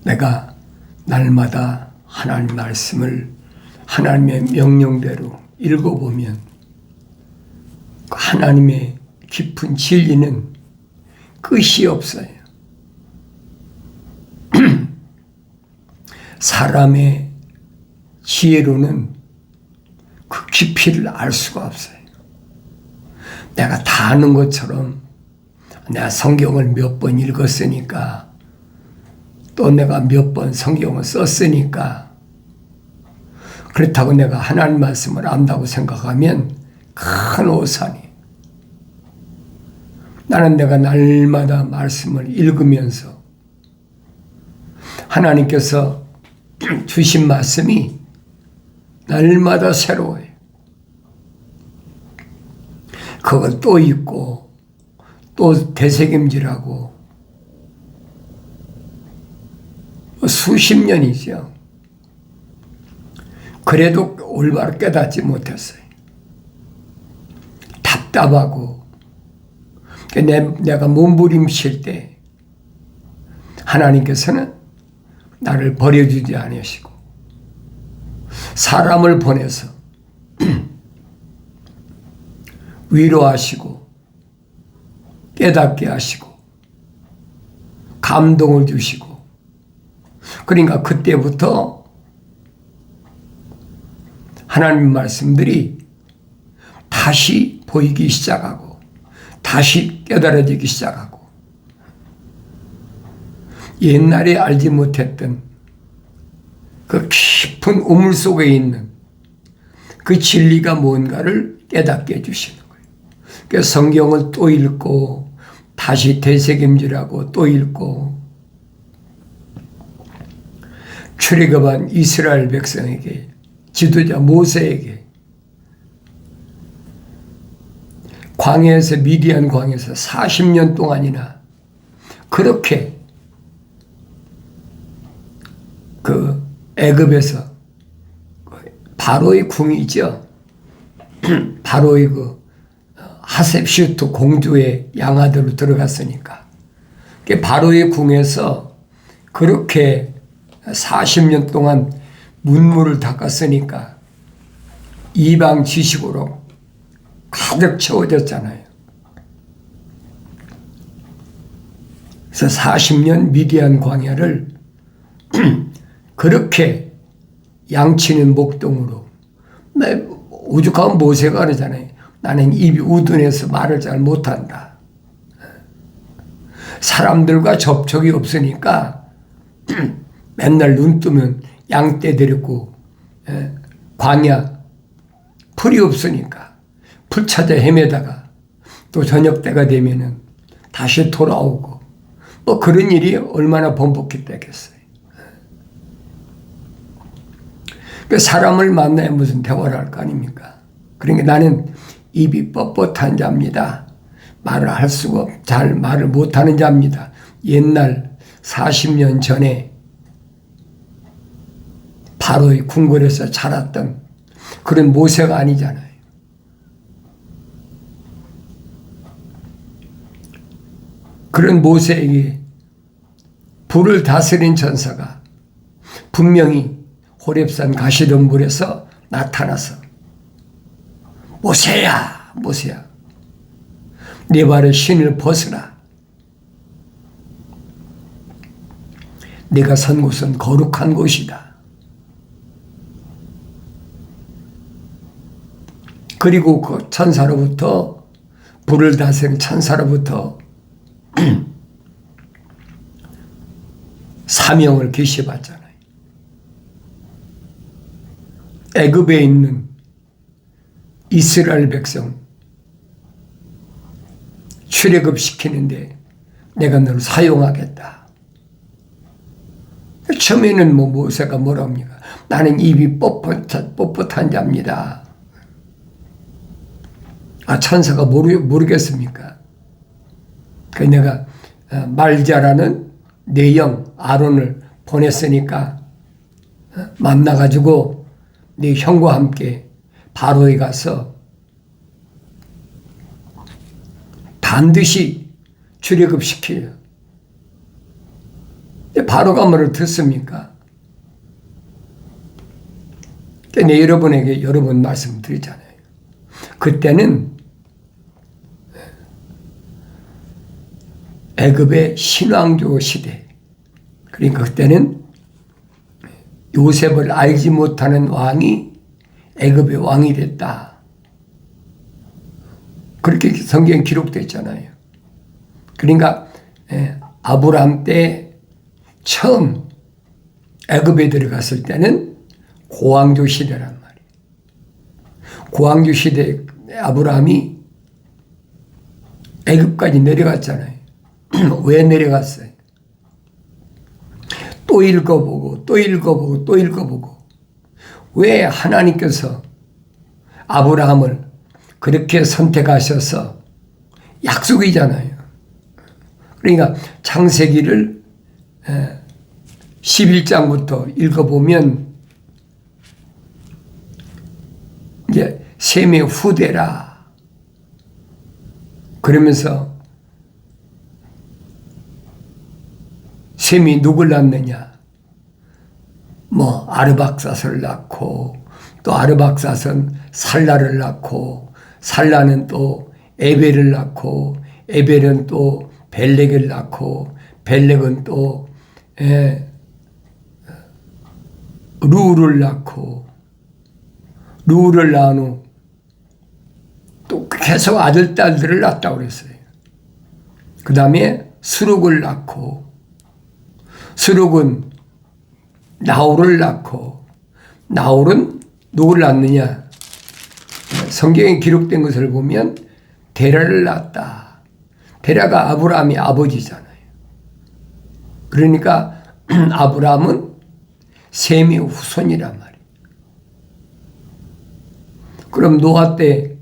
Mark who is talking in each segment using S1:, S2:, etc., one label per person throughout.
S1: 내가 날마다 하나님 말씀을 하나님의 명령대로 읽어보면 하나님의 깊은 진리는 끝이 없어요. 사람의 지혜로는 그 깊이를 알 수가 없어요. 내가 다 아는 것처럼 내가 성경을 몇 번 읽었으니까 또 내가 몇 번 성경을 썼으니까 그렇다고 내가 하나님 말씀을 안다고 생각하면 큰 오산이. 나는 내가 날마다 말씀을 읽으면서 하나님께서 주신 말씀이 날마다 새로워요. 그걸 또 읽고 또 되새김질하고 수십 년이죠. 그래도 올바로 깨닫지 못했어요. 답답하고 내가 몸부림칠 때 하나님께서는 나를 버려주지 않으시고 사람을 보내서 위로하시고 깨닫게 하시고 감동을 주시고 그러니까 그때부터 하나님 말씀들이 다시 보이기 시작하고 다시 깨달아지기 시작하고 옛날에 알지 못했던 그 깊은 우물 속에 있는 그 진리가 뭔가를 깨닫게 해주시는 거예요. 그래서 성경을 또 읽고 다시 되새김질하고 또 읽고 출애굽한 이스라엘 백성에게 지도자 모세에게 광야에서 미디안 광야에서 40년 동안이나 그렇게 그 애굽에서 바로의 궁이죠. 바로의 그 하셉슈트 공주의 양아들로 들어갔으니까 바로의 궁에서 그렇게 40년 동안 문물을 닦았으니까 이방 지식으로 가득 채워졌잖아요. 그래서 40년 미디안 광야를 그렇게 양치는 목동으로 오죽하면 모세가 그러잖아요. 나는 입이 우둔해서 말을 잘 못한다. 사람들과 접촉이 없으니까 맨날 눈 뜨면 양떼 데리고 광야 풀이 없으니까 풀 찾아 헤매다가 또 저녁 때가 되면은 다시 돌아오고 뭐 그런 일이 얼마나 번복했다겠어요. 그 사람을 만나야 무슨 대화를 할 거 아닙니까? 그러니까 나는 입이 뻣뻣한 자입니다. 말을 할 수가 잘 말을 못하는 자입니다. 옛날 40년 전에 바로의 궁궐에서 자랐던 그런 모세가 아니잖아요. 그런 모세에게 불을 다스린 천사가 분명히 호렙산 가시덤불에서 나타나서 모세야, 모세야, 네 발에 신을 벗으라. 네가 선 곳은 거룩한 곳이다. 그리고 그 천사로부터 불을 다스린 천사로부터 사명을 계시받잖아요. 애굽에 있는 이스라엘 백성 출애굽시키는데 내가 너를 사용하겠다. 처음에는 모세가 뭐라 합니까? 나는 입이 뻣뻣한 자입니다. 천사가 모르겠습니까? 그 내가 말 잘하는 내 영 아론을 보냈으니까 만나가지고 네 형과 함께 바로에 가서 반드시 출애굽시켜요. 바로가 뭐를 듣습니까? 내가 여러분에게 여러 번 말씀드리잖아요. 그때는 애굽의 신왕조 시대, 그러니까 그때는 요셉을 알지 못하는 왕이 애굽의 왕이 됐다. 그렇게 성경에 기록됐잖아요. 그러니까 아브라함 때 처음 애굽에 들어갔을 때는 고왕조 시대란 말이에요. 고왕조 시대에 아브라함이 애굽까지 내려갔잖아요. 왜 내려갔어요? 또 읽어보고 또 읽어보고 또 읽어보고 왜 하나님께서 아브라함을 그렇게 선택하셔서 약속이잖아요. 그러니까 창세기를 11장부터 읽어보면 이제 셈의 후대라 그러면서 셈이 누굴 낳느냐? 아르박사스를 낳고 또 아르박사스는 살라를 낳고 살라는 또 에벨을 낳고 에벨은 또 벨렉을 낳고 벨렉은 또 루를 낳고 루를 낳은 후 또 계속 아들 딸들을 낳았다고 그랬어요. 그 다음에 스룩을 낳고 스룩은 나홀을 낳고 나홀은 누구를 낳느냐? 성경에 기록된 것을 보면 데라를 낳았다. 데라가 아브라함의 아버지잖아요. 그러니까 아브라함은 셈의 후손이란 말이에요. 그럼 노아 때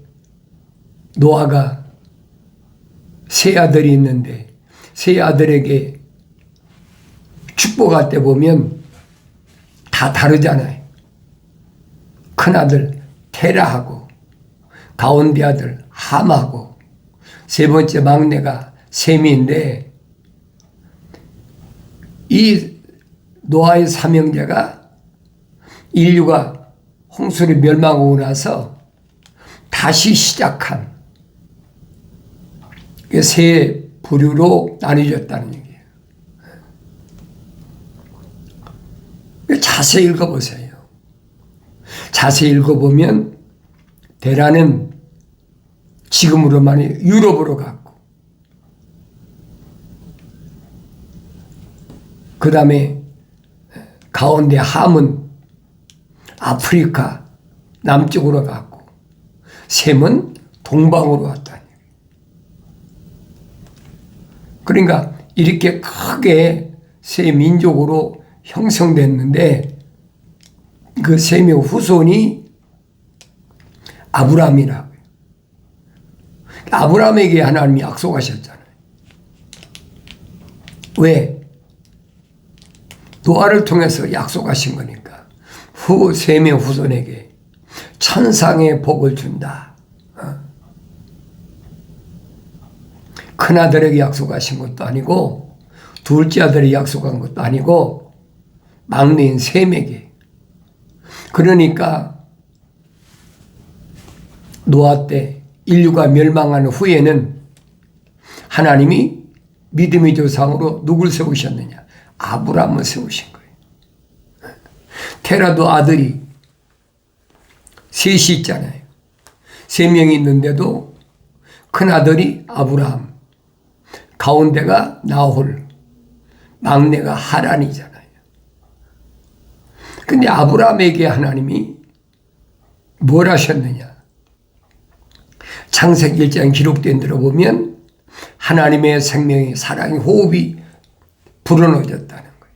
S1: 노아가 세 아들이 있는데 세 아들에게 축복할 때 보면 다 다르잖아요. 큰아들 테라하고 가운데 아들 함하고 세 번째 막내가 셈인데 이 노아의 삼형제가 인류가 홍수를 멸망하고 나서 다시 시작한 세 부류로 나뉘어졌다는 얘기예요. 자세히 읽어보세요. 자세히 읽어보면 데라는 지금으로 말하면 유럽으로 갔고 그 다음에 가운데 함은 아프리카 남쪽으로 갔고 셈은 동방으로 왔다니. 그러니까 이렇게 크게 세 민족으로 형성됐는데 그 셈의 후손이 아브라함이라고요. 아브라함에게 하나님이 약속하셨잖아요. 왜? 노아를 통해서 약속하신 거니까 셈의 후손에게 천상의 복을 준다. 큰아들에게 약속하신 것도 아니고 둘째 아들에게 약속한 것도 아니고 막내인 셈에게. 그러니까 노아 때 인류가 멸망한 후에는 하나님이 믿음의 조상으로 누굴 세우셨느냐? 아브라함을 세우신 거예요. 테라도 아들이 셋이 있잖아요. 세 명이 있는데도 큰아들이 아브라함, 가운데가 나홀, 막내가 하란이잖아요. 근데 아브라함에게 하나님이 뭘 하셨느냐? 창세기 1장 기록된 대로 보면 하나님의 생명이 사랑의 호흡이 불어넣어졌다는 거예요.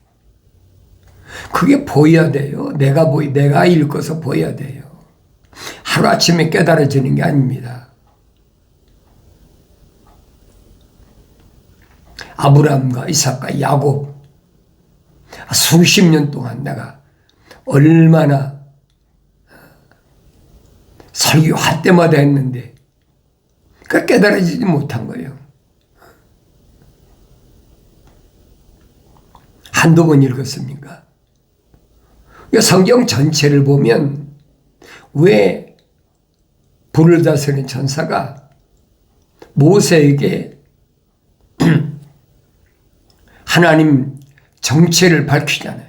S1: 그게 보여야 돼요. 내가 읽어서 보여야 돼요. 하루아침에 깨달아지는 게 아닙니다. 아브라함과 이삭과 야곱 수십 년 동안 내가 얼마나 설교할 때마다 했는데 그 깨달아지지 못한 거예요. 한두 번 읽었습니까? 성경 전체를 보면 왜 불을 다스리는 천사가 모세에게 하나님 정체를 밝히잖아요.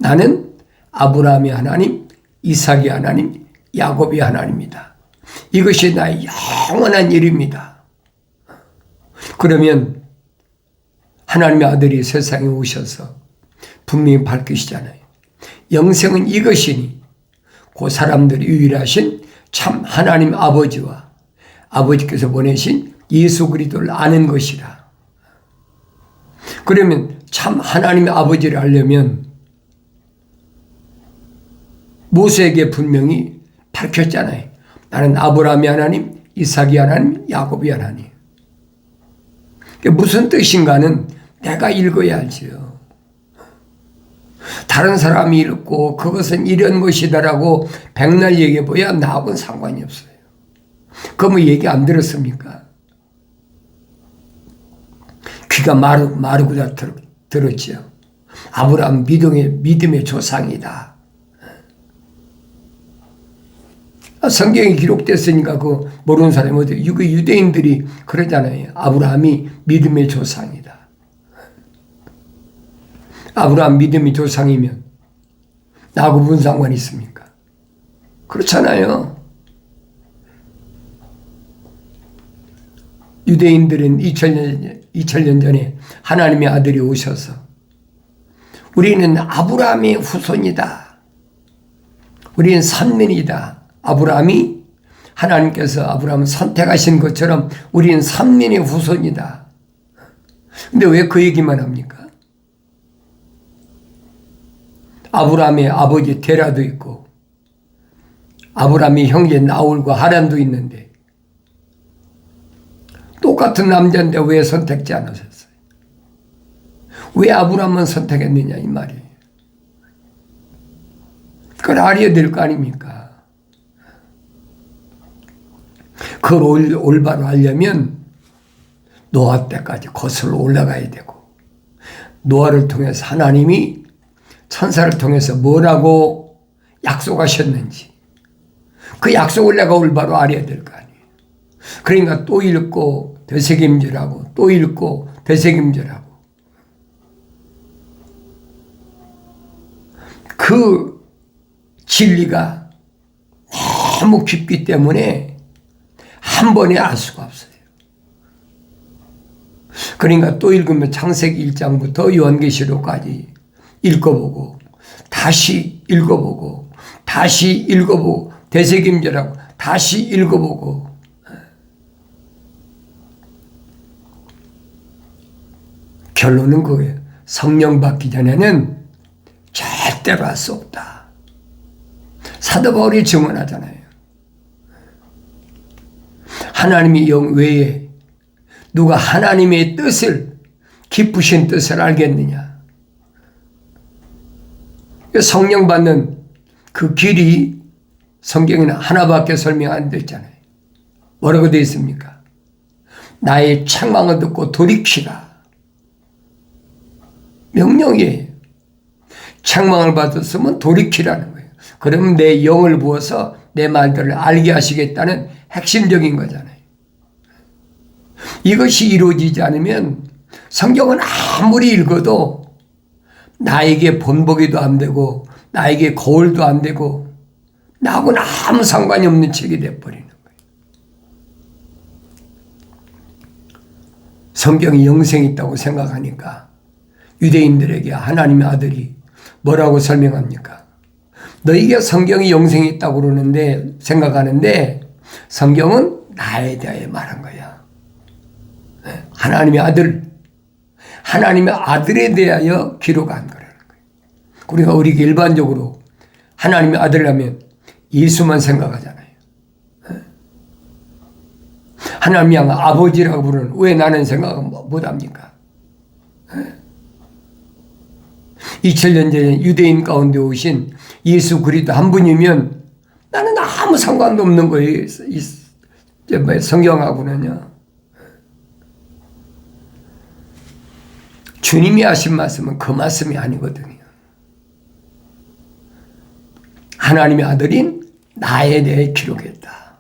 S1: 나는 아브라함의 하나님, 이삭의 하나님, 야곱의 하나님이다. 이것이 나의 영원한 일입니다. 그러면 하나님의 아들이 세상에 오셔서 분명히 밝히시잖아요. 영생은 이것이니 그 사람들이 유일하신 참 하나님 아버지와 아버지께서 보내신 예수 그리스도를 아는 것이라. 그러면 참 하나님의 아버지를 알려면 모세에게 분명히 밝혔잖아요. 나는 아브라함의 하나님, 이삭의 하나님, 야곱의 하나님. 무슨 뜻인가는 내가 읽어야 알지요. 다른 사람이 읽고 그것은 이런 것이다라고 백날 얘기해봐야 나하고는 상관이 없어요. 그럼 얘기 안 들었습니까? 귀가 마르고자 들었지요. 아브라함 믿음의 조상이다. 성경에 기록됐으니까 그 모르는 사람이 어디 유대인들이 그러잖아요. 아브라함이 믿음의 조상이다. 아브라함 믿음의 조상이면 나하고 무슨 상관이 있습니까? 그렇잖아요. 유대인들은 2000년 전에 하나님의 아들이 오셔서 우리는 아브라함의 후손이다. 우리는 선민이다. 하나님께서 아브라함을 선택하신 것처럼 우리는 선민의 후손이다. 근데 왜 그 얘기만 합니까? 아브라함의 아버지 데라도 있고 아브라함의 형제 나홀과 하란도 있는데 똑같은 남자인데 왜 선택지 않으셨어요? 왜 아브라함만 선택했느냐 이 말이에요. 그걸 알아야 될 거 아닙니까? 그걸 올바로 하려면 노아 때까지 거슬러 올라가야 되고 노아를 통해서 하나님이 천사를 통해서 뭐라고 약속하셨는지 그 약속을 내가 올바로 알아야 될 거 아니에요. 그러니까 또 읽고 되새김질하고 또 읽고 되새김질하고 그 진리가 너무 깊기 때문에 한 번에 알 수가 없어요. 그러니까 또 읽으면 창세기 1장부터 요한계시록까지 읽어보고 다시 읽어보고 다시 읽어보고 되새김질하고 다시 읽어보고 결론은 그거예요. 성령 받기 전에는 절대로 할 수 없다. 사도 바울이 증언하잖아요. 하나님의 영 외에 누가 하나님의 뜻을 깊으신 뜻을 알겠느냐. 성령 받는 그 길이 성경에는 하나밖에 설명 안 됐잖아요. 뭐라고 되어 있습니까? 나의 책망을 듣고 돌이키라. 명령이에요. 책망을 받았으면 돌이키라는 거예요. 그러면 내 영을 부어서 내 말들을 알게 하시겠다는 핵심적인 거잖아요. 이것이 이루어지지 않으면 성경은 아무리 읽어도 나에게 본보기도 안 되고 나에게 거울도 안 되고 나하고는 아무 상관이 없는 책이 되어버리는 거예요. 성경이 영생이 있다고 생각하니까 유대인들에게 하나님의 아들이 뭐라고 설명합니까? 너희가 성경이 영생이 있다고 그러는데 생각하는데 성경은 나에 대하여 말한 거야. 하나님의 아들에 대하여 기록한 거라는 거예요. 우리가 일반적으로 하나님의 아들이라면 예수만 생각하잖아요. 하나님이 아버지라고 부르는 왜 나는 생각 못합니까? 2000년 전에 유대인 가운데 오신 예수 그리스도 한 분이면 나는 아무 상관도 없는 거예요. 성경하고는요. 주님이 하신 말씀은 그 말씀이 아니거든요. 하나님의 아들인 나에 대해 기록했다.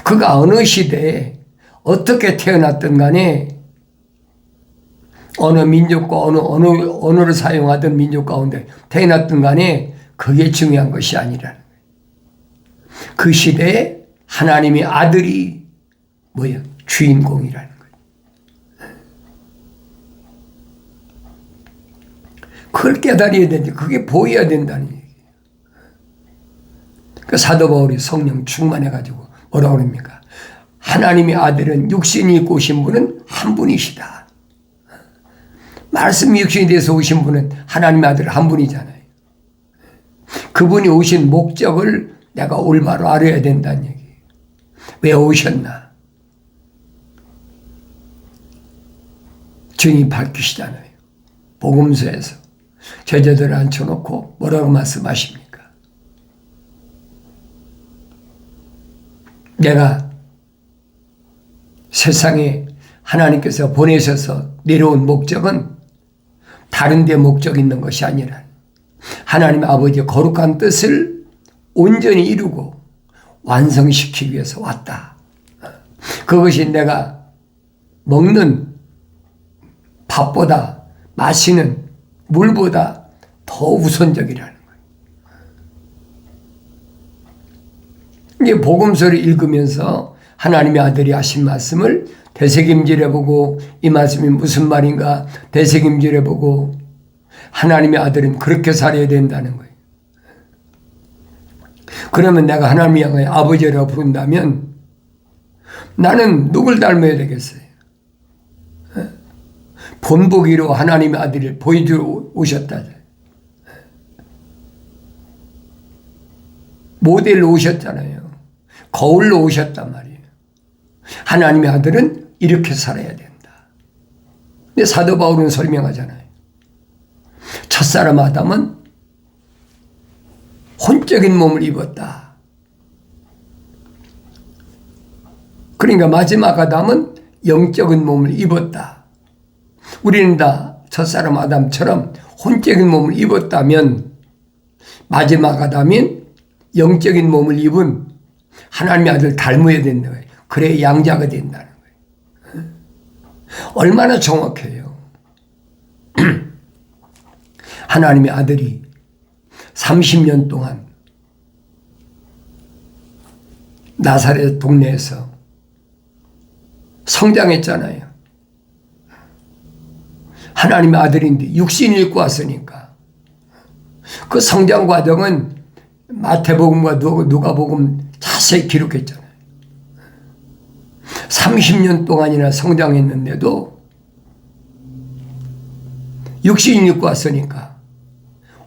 S1: 그가 어느 시대에 어떻게 태어났든 간에 어느 민족과 어느 언어를 사용하던 민족 가운데 태어났든 간에 그게 중요한 것이 아니라는 거예요. 그 시대에 하나님의 아들이 뭐야? 주인공이라는 거예요. 그걸 깨달아야 되는데 그게 보여야 된다는 얘기예요. 그 사도 바울이 성령 충만해가지고 뭐라고 그럽니까? 하나님의 아들은 육신이 있고 오신 분은 한 분이시다. 말씀 육신이 돼서 오신 분은 하나님의 아들 한 분이잖아요. 그분이 오신 목적을 내가 올바로 알아야 된다는 얘기예요. 왜 오셨나? 주님이 밝히시잖아요. 복음서에서 제자들을 앉혀놓고 뭐라고 말씀하십니까? 내가 세상에 하나님께서 보내셔서 내려온 목적은 다른 데 목적이 있는 것이 아니라 하나님 아버지의 거룩한 뜻을 온전히 이루고 완성시키기 위해서 왔다. 그것이 내가 먹는 밥보다 마시는 물보다 더 우선적이라는 거예요. 이제 복음서를 읽으면서 하나님의 아들이 하신 말씀을 되새김질해보고 이 말씀이 무슨 말인가 되새김질해보고 하나님의 아들은 그렇게 살아야 된다는 거예요. 그러면 내가 하나님을 향하여 아버지라고 부른다면 나는 누굴 닮아야 되겠어요? 본보기로 하나님의 아들을 보여주러 오셨다. 모델로 오셨잖아요. 거울로 오셨단 말이에요. 하나님의 아들은 이렇게 살아야 된다. 근데 사도 바울은 설명하잖아요. 첫사람 아담은 혼적인 몸을 입었다. 그러니까 마지막 아담은 영적인 몸을 입었다. 우리는 다 첫사람 아담처럼 혼적인 몸을 입었다면 마지막 아담인 영적인 몸을 입은 하나님의 아들 닮아야 된다는 거예요. 그래야 양자가 된다는 거예요. 얼마나 정확해요. 하나님의 아들이 30년 동안 나사렛 동네에서 성장했잖아요. 하나님의 아들인데 육신을 입고 왔으니까 그 성장 과정은 마태복음과 누가복음 자세히 기록했잖아요. 30년 동안이나 성장했는데도 육신을 입고 왔으니까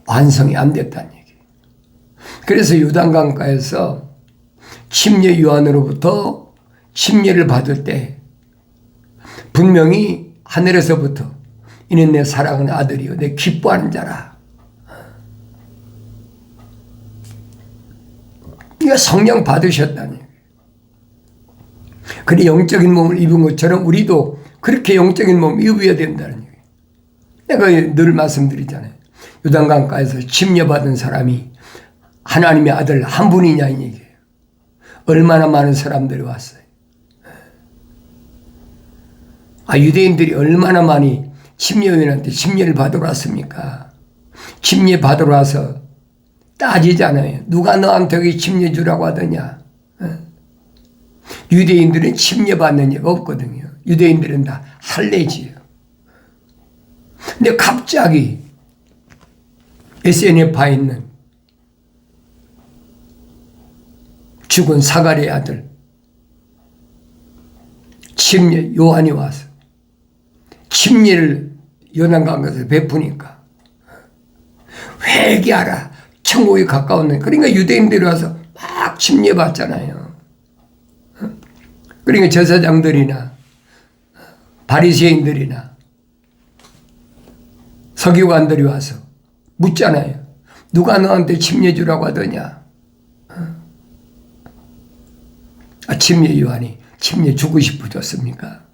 S1: 완성이 안 됐다는 얘기예요. 그래서 요단강가에서 침례 요한으로부터 침례를 받을 때 분명히 하늘에서부터 이는 내 사랑하는 아들이요 내 기뻐하는 자라. 이거 성령 받으셨다는 얘기예요. 그래 영적인 몸을 입은 것처럼 우리도 그렇게 영적인 몸을 입어야 된다는 얘기예요. 내가 늘 말씀드리잖아요. 요단강가에서 침례받은 사람이 하나님의 아들 한 분이냐 이 얘기예요. 얼마나 많은 사람들이 왔어요. 유대인들이 얼마나 많이 침례요한한테 침례를 받으러 왔습니까? 침례 받으러 와서 따지잖아요. 누가 너한테 여기 침례 주라고 하더냐? 유대인들은 침례 받는 예가 없거든요. 유대인들은 다 할례지요. 근데 갑자기 SNF에 있는 죽은 사가랴의 아들 침례 요한이 와서 침례를 요단강가에서 베푸니까 회개하라 천국이 가까웠네. 그러니까 유대인들이 와서 막 침례 받잖아요. 그러니까 제사장들이나 바리새인들이나 서기관들이 와서 묻잖아요. 누가 너한테 침례 주라고 하더냐? 침례 요한이 침례 주고 싶어졌습니까?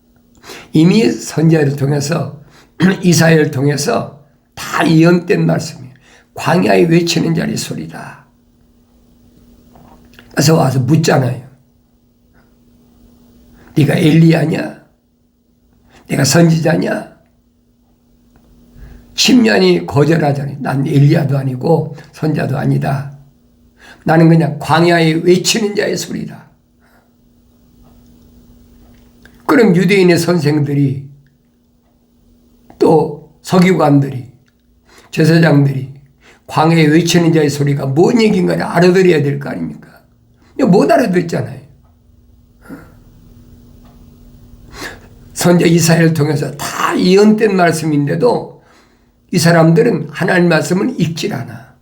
S1: 이미 선지자를 통해서 이사야를 통해서 다 예언된 말씀이에요. 광야에 외치는 자리 소리다. 그래서 와서 묻잖아요. 네가 엘리야냐? 내가 선지자냐? 10년이 거절하자니 난 엘리야도 아니고 선지자도 아니다. 나는 그냥 광야에 외치는 자의 소리다. 그럼 유대인의 선생들이 또 서기관들이 제사장들이 광야에 외치는 자의 소리가 뭔 얘기인가를 알아들어야 될 거 아닙니까? 못 알아듣잖아요. 선지자 이사야를 통해서 다 예언된 말씀인데도 이 사람들은 하나님 말씀을 읽질 않아.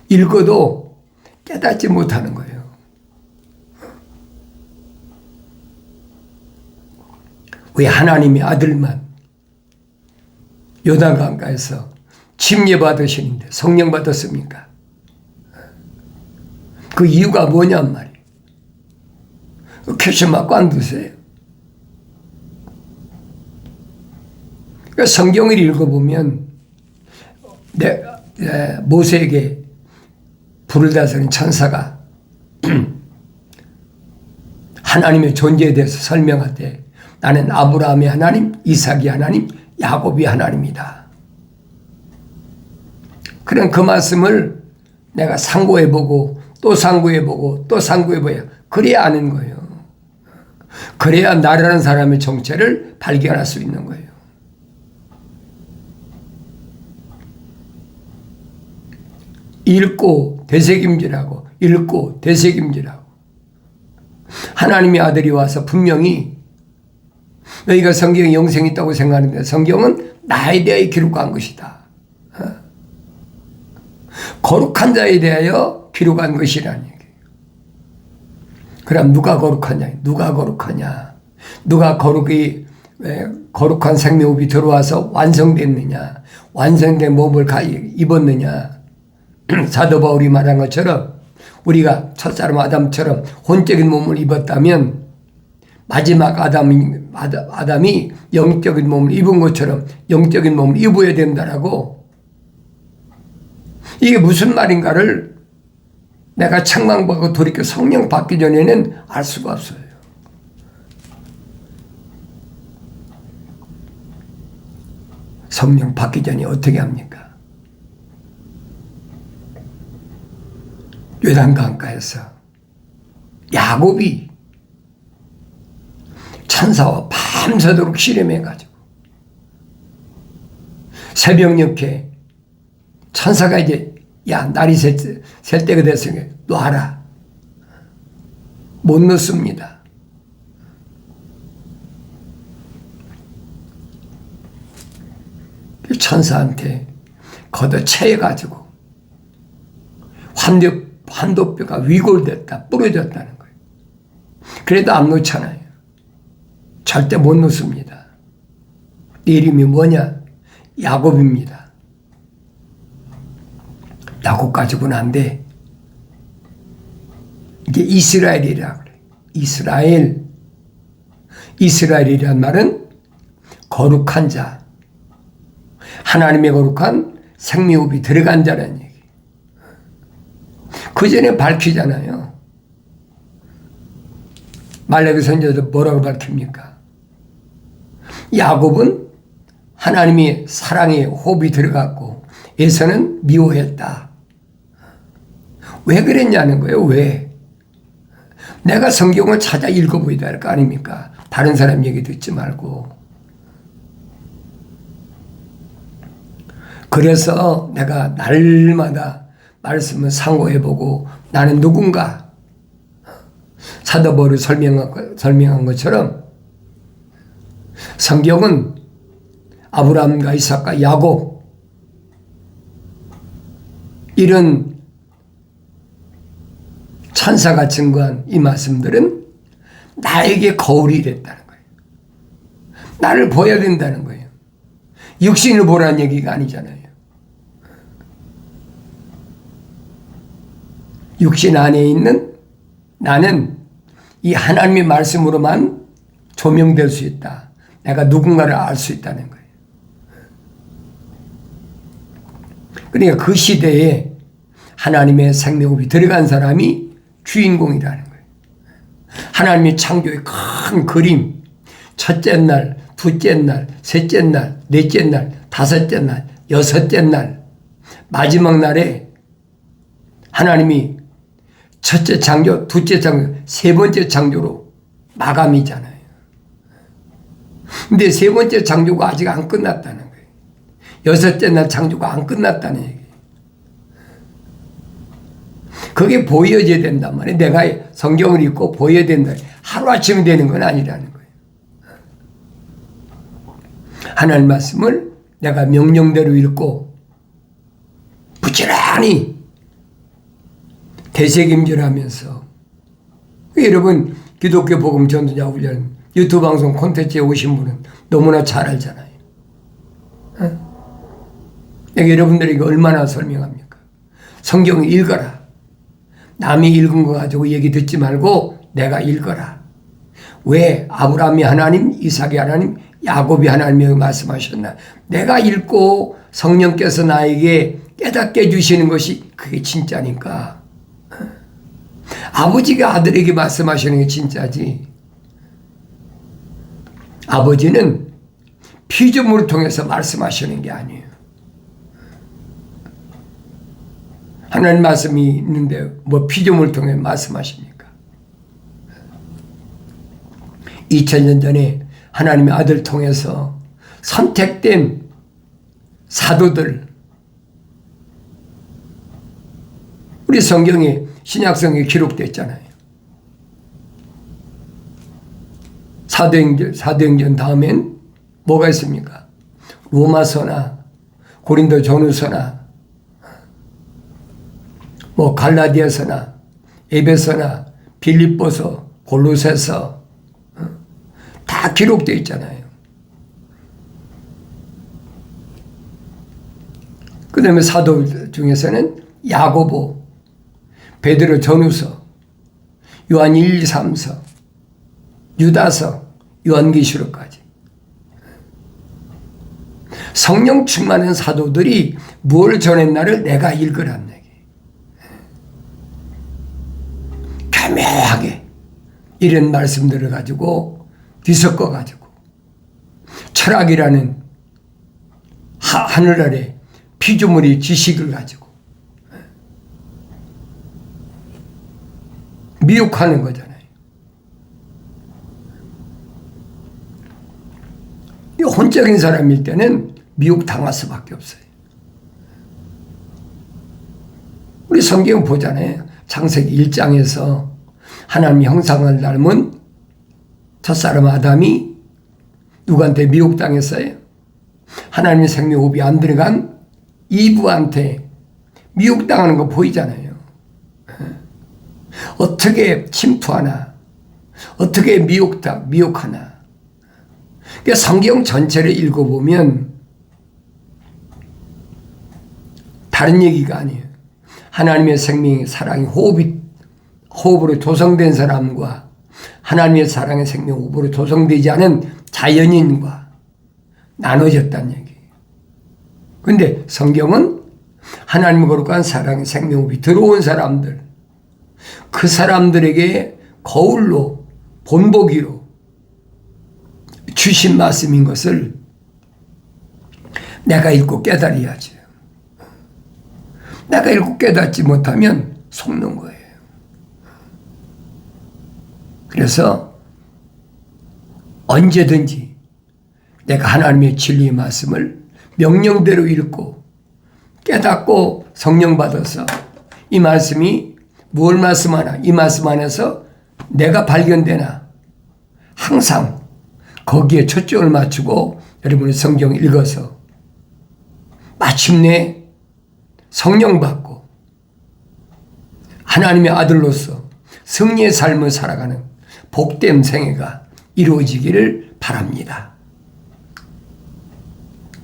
S1: 읽어도 깨닫지 못하는 거예요. 왜 하나님의 아들만 요단강가에서 침례 받으시는데 성령 받았습니까? 그 이유가 뭐냔 말이에요. 퀘션 마크 안 두세요. 그러니까 성경을 읽어보면 모세에게 불을 다스리는 천사가 하나님의 존재에 대해서 설명할 때 나는 아브라함의 하나님, 이삭의 하나님, 야곱의 하나님이다. 그런 그 말씀을 내가 상고해보고 또 상고해보고 또 상고해봐야 그래야 아는 거예요. 그래야 나라는 사람의 정체를 발견할 수 있는 거예요. 읽고 되새김질하고 읽고 되새김질하고 하나님의 아들이 와서 분명히 너희가 성경에 영생이 있다고 생각하는데 성경은 나에 대하여 기록한 것이다. 거룩한 자에 대하여 기록한 것이라는 얘기예요. 그럼 누가 거룩하냐? 누가 거룩하냐? 누가 거룩한 생명호흡이 들어와서 완성됐느냐? 완성된 몸을 입었느냐? 사도 바울이 말한 것처럼 우리가 첫사람 아담처럼 혼적인 몸을 입었다면 마지막 아담이 영적인 몸을 입은 것처럼 영적인 몸을 입어야 된다라고. 이게 무슨 말인가를 내가 책망받고 돌이켜 성령 받기 전에는 알 수가 없어요. 성령 받기 전에 어떻게 합니까? 요단강가에서 야곱이 천사와 밤새도록 실험해가지고 새벽녘에 천사가 이제 야 날이 셀 때가 됐으니까 놔라. 못 넣습니다. 천사한테 걷어채가지고 환도뼈가 위골됐다 부러졌다는 거예요. 그래도 안 놓잖아요. 절대 못 놓습니다. 네 이름이 뭐냐? 야곱입니다. 야곱 가지고는 안 돼. 이게 이스라엘이라 그래. 이스라엘이란 말은 거룩한 자, 하나님의 거룩한 생명호흡이 들어간 자라는 얘기. 그 전에 밝히잖아요. 말라기 선지자도 뭐라고 밝힙니까? 야곱은 하나님의 사랑의 호흡이 들어갔고 에서는 미워했다. 왜 그랬냐는 거예요. 왜? 내가 성경을 찾아 읽어보야 될 거 아닙니까? 다른 사람 얘기 듣지 말고. 그래서 내가 날마다 말씀을 상고해보고 나는 누군가 사도 바울이 설명한 것처럼 성경은 아브라함과 이삭과 야곱 이런 천사가 증거한 이 말씀들은 나에게 거울이 됐다는 거예요. 나를 보여야 된다는 거예요. 육신을 보라는 얘기가 아니잖아요. 육신 안에 있는 나는 이 하나님의 말씀으로만 조명될 수 있다. 내가 누군가를 알 수 있다는 거예요. 그러니까 그 시대에 하나님의 생명호흡이 들어간 사람이 주인공이라는 거예요. 하나님의 창조의 큰 그림, 첫째 날, 둘째 날, 셋째 날, 넷째 날, 다섯째 날, 여섯째 날, 마지막 날에 하나님이 첫째 창조, 둘째 창조, 세 번째 창조로 마감이잖아요. 근데 세 번째 창조가 아직 안 끝났다는 거예요. 여섯째 날 창조가 안 끝났다는 얘기예요. 그게 보여져야 된단 말이에요. 내가 성경을 읽고 보여야 된다. 하루아침에 되는 건 아니라는 거예요. 하나님 말씀을 내가 명령대로 읽고 부지런히 대책임절하면서, 여러분 기독교 복음 전도자 훈련 유튜브 방송 콘텐츠에 오신 분은 너무나 잘 알잖아요. 내가 여러분들에게 얼마나 설명합니까? 성경을 읽어라. 남이 읽은 거 가지고 얘기 듣지 말고 내가 읽어라. 왜 아브라함이 하나님, 이삭이 하나님, 야곱이 하나님이라고 말씀하셨나? 내가 읽고 성령께서 나에게 깨닫게 해주시는 것이 그게 진짜니까. 아버지가 아들에게 말씀하시는 게 진짜지. 아버지는 피조물을 통해서 말씀하시는 게 아니에요. 하나님 말씀이 있는데 뭐 피조물을 통해 말씀하십니까? 2000년 전에 하나님의 아들 통해서 선택된 사도들, 우리 성경에 신약성경에 기록됐잖아요. 사도행전 다음엔 뭐가 있습니까? 로마서나 고린도 전후서나 뭐 갈라디아서나 에베소나 빌립보서 골로새서 다 기록되어 있잖아요. 그 다음에 사도 중에서는 야고보, 베드로 전후서, 요한 1, 2, 3서, 유다서, 요한계시록까지. 성령 충만한 사도들이 뭘 전했나를 내가 읽으란 얘기. 교묘하게 이런 말씀들을 가지고 뒤섞어 가지고 철학이라는 하늘 아래 피조물의 지식을 가지고 미혹하는 거잖아요. 혼적인 사람일 때는 미혹당할 수밖에 없어요. 우리 성경 보잖아요. 창세기 1장에서 하나님 형상을 닮은 첫사람 아담이 누구한테 미혹당했어요? 하나님의 생명호흡이 안 들어간 이브한테 미혹당하는 거 보이잖아요. 어떻게 침투하나, 어떻게 미혹하나. 그러니까 성경 전체를 읽어보면 다른 얘기가 아니에요. 하나님의 생명의 사랑이 호흡으로 조성된 사람과 하나님의 사랑의 생명 호흡으로 조성되지 않은 자연인과 나눠졌다는 얘기예요. 그런데 성경은 하나님의 거룩한 사랑의 생명 호흡이 들어온 사람들, 그 사람들에게 거울로 본보기로 주신 말씀인 것을 내가 읽고 깨달아야지. 내가 읽고 깨닫지 못하면 속는 거예요. 그래서 언제든지 내가 하나님의 진리의 말씀을 명령대로 읽고 깨닫고 성령 받아서 이 말씀이 무엇을 말씀하나, 이 말씀 안에서 내가 발견되나 항상 거기에 초점을 맞추고 여러분이 성경 읽어서 마침내 성령 받고 하나님의 아들로서 승리의 삶을 살아가는 복된 생애가 이루어지기를 바랍니다.